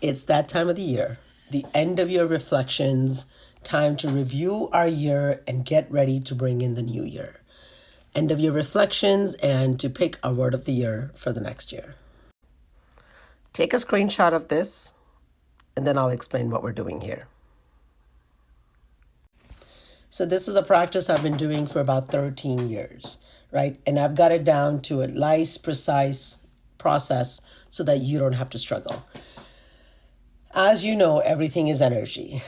It's that time of the year, the end of your reflections, time to review our year and get ready to bring in the new year. End of your reflections and to pick our word of the year for the next year. Take a screenshot of this and then I'll explain what we're doing here. So this is a practice I've been doing for about 13 years, right? And I've got it down to a nice, precise process so that you don't have to struggle. As you know, everything is energy.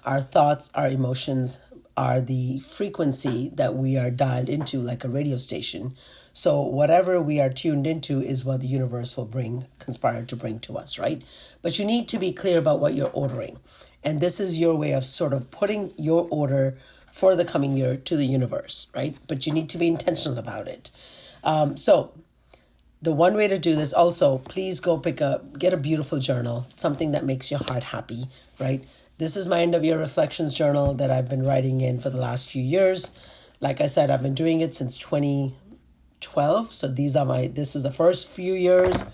Our thoughts, our emotions are the frequency that we are dialed into like a radio station. So whatever we are tuned into is what the universe will conspire to bring to us, right? But you need to be clear about what you're ordering. And this is your way of sort of putting your order for the coming year to the universe, right? But you need to be intentional about it. So the one way to do this also, please go get a beautiful journal, something that makes your heart happy, right? This is my end of year reflections journal that I've been writing in for the last few years. Like I said, I've been doing it since 2012. So this is the first few years.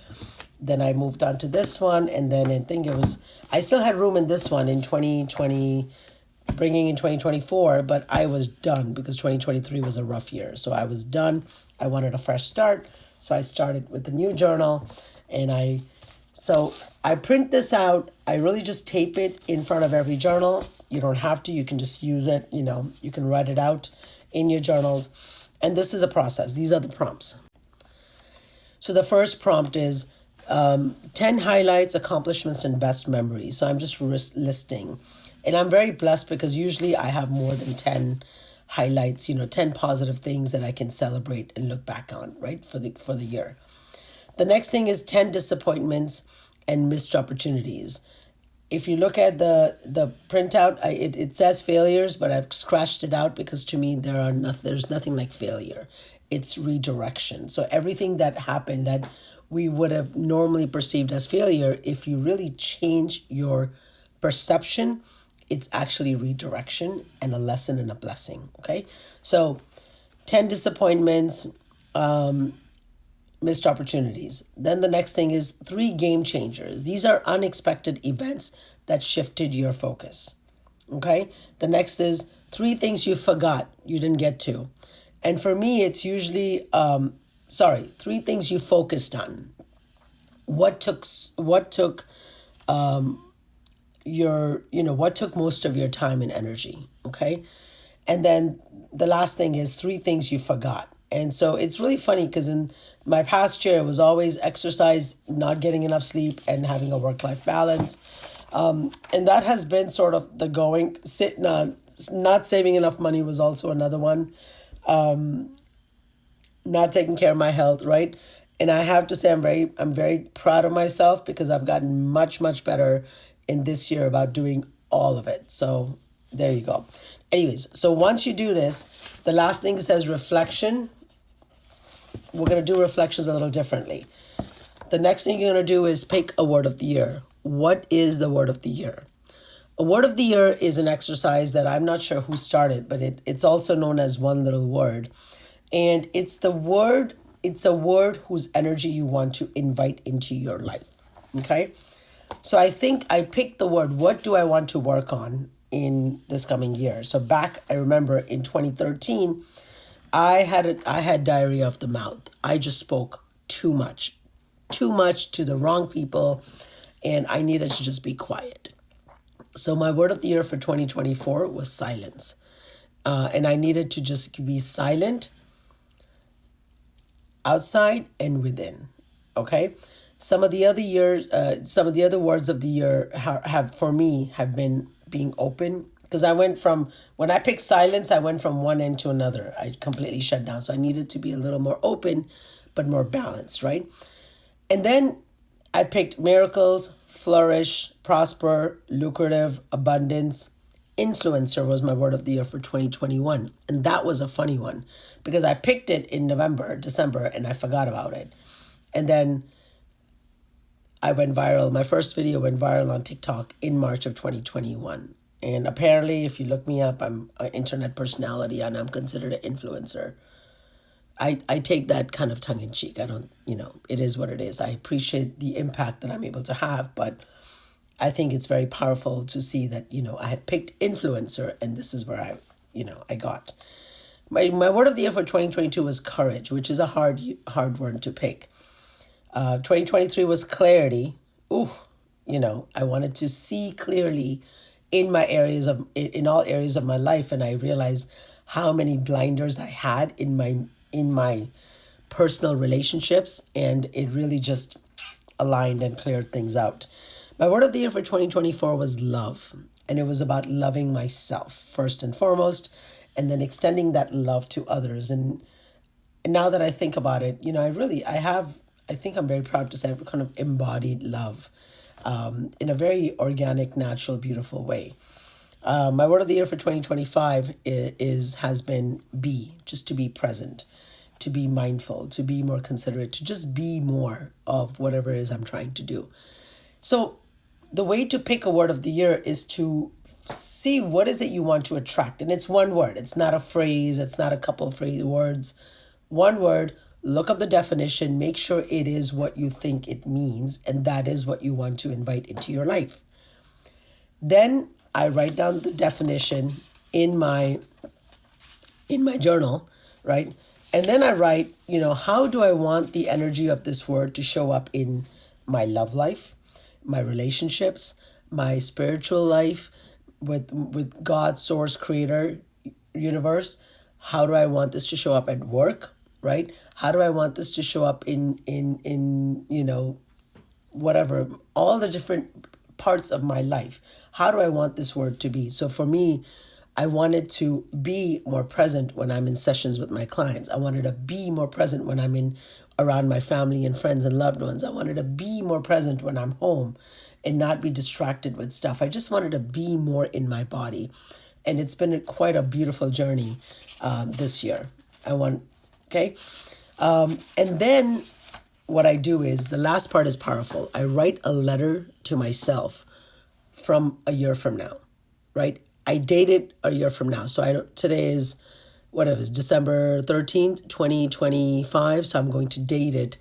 Then I moved on to this one. And then I still had room in this one in 2020, bringing in 2024, but I was done because 2023 was a rough year. So I was done. I wanted a fresh start. So I started with the new journal and I print this out. I really just tape it in front of every journal. You don't have to, you can just use it, you can write it out in your journals. And this is a process. These are the prompts. So the first prompt is 10 highlights, accomplishments, and best memories. So I'm just listing. And I'm very blessed because usually I have more than 10 highlights, 10 positive things that I can celebrate and look back on, right, for the year. The next thing is 10 disappointments and missed opportunities. If you look at the printout, it says failures, but I've scratched it out because to me there's nothing like failure. It's redirection. So everything that happened that we would have normally perceived as failure, if you really change your perception, it's actually redirection and a lesson and a blessing, okay? So 10 disappointments, missed opportunities. Then the next thing is 3 game changers. These are unexpected events that shifted your focus, okay? The next is 3 things you forgot you didn't get to. And for me, it's usually, 3 things you focused on. What took what took most of your time and energy, okay? And then the last thing is 3 things you forgot. And so it's really funny because in my past year, it was always exercise, not getting enough sleep, and having a work-life balance. And that has been sort of the going, not saving enough money was also another one. Not taking care of my health, right? And I have to say I'm very proud of myself because I've gotten much, much better in this year about doing all of it. So there you go. Anyways, so once you do this, the last thing says reflection. We're going to do reflections a little differently. The next thing you're going to do is pick a word of the year. What is the word of the year? A word of the year is an exercise that I'm not sure who started, but it's also known as one little word. And it's a word whose energy you want to invite into your life. Okay? So I think I picked the word, what do I want to work on in this coming year? So I remember in 2013, I had diarrhea of the mouth. I just spoke too much to the wrong people, and I needed to just be quiet. So my word of the year for 2024 was silence. And I needed to just be silent outside and within. Okay? Some of the other words of the year have been being open. Because when I picked silence, I went from one end to another. I completely shut down. So I needed to be a little more open, but more balanced, right? And then I picked miracles, flourish, prosper, lucrative, abundance. Influencer was my word of the year for 2021. And that was a funny one because I picked it in December, and I forgot about it. And then I went viral. My first video went viral on TikTok in March of 2021. And apparently, if you look me up, I'm an internet personality and I'm considered an influencer. I take that kind of tongue in cheek. I don't, it is what it is. I appreciate the impact that I'm able to have, but I think it's very powerful to see that, I had picked influencer and this is where I got. My word of the year for 2022 was courage, which is a hard word to pick. 2023 was clarity. Ooh, I wanted to see clearly in all areas of my life, and I realized how many blinders I had in my personal relationships, and it really just aligned and cleared things out. My word of the year for 2024 was love, and it was about loving myself first and foremost, and then extending that love to others. And now that I think about it, I think I'm very proud to say I've kind of embodied love in a very organic, natural, beautiful way. My word of the year for 2025 has been just to be present, to be mindful, to be more considerate, to just be more of whatever it is I'm trying to do. So the way to pick a word of the year is to see what is it you want to attract. And it's one word. It's not a phrase. It's not a couple of words. One word, look up the definition, make sure it is what you think it means, and that is what you want to invite into your life. Then I write down the definition in my journal, right? And then I write, how do I want the energy of this word to show up in my love life, my relationships, my spiritual life with God, source, creator, universe? How do I want this to show up at work, right? How do I want this to show up in whatever, all the different parts of my life? How do I want this word to be? So for me, I wanted to be more present when I'm in sessions with my clients. I wanted to be more present when I'm around my family and friends and loved ones. I wanted to be more present when I'm home and not be distracted with stuff. I just wanted to be more in my body. And it's been quite a beautiful journey this year. Okay? And then what I do is, the last part is powerful. I write a letter to myself from a year from now, right? I date it a year from now. So today is, December 13th, 2025. So I'm going to date it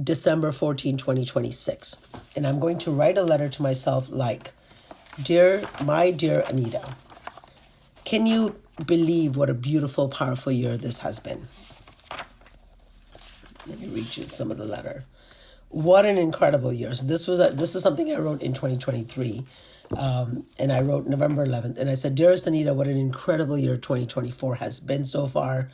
December 14th, 2026. And I'm going to write a letter to myself like, my dear Anita, can you believe what a beautiful, powerful year this has been? Let me read you some of the letter. What an incredible year. So this is something I wrote in 2023. And I wrote November 11th. And I said, dearest Anita, what an incredible year 2024 has been so far.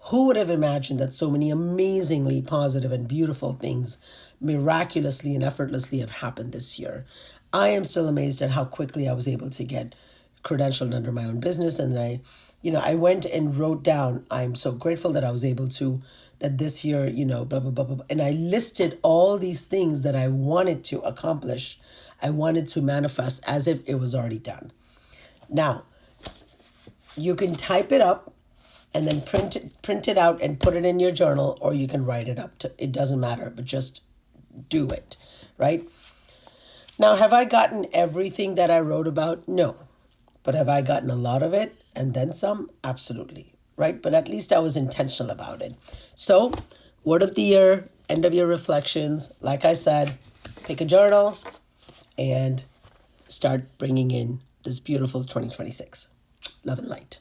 Who would have imagined that so many amazingly positive and beautiful things miraculously and effortlessly have happened this year? I am still amazed at how quickly I was able to get credentialed under my own business. And I went and wrote down, I'm so grateful that I was able to, that this year, blah, blah, blah, blah. And I listed all these things that I wanted to accomplish. I wanted to manifest as if it was already done. Now, you can type it up and then print it out and put it in your journal, or you can write it up. It doesn't matter, but just do it, right? Now, have I gotten everything that I wrote about? No. But have I gotten a lot of it and then some? Absolutely, right? But at least I was intentional about it. So, word of the year, end of year reflections. Like I said, pick a journal and start bringing in this beautiful 2026. Love and light.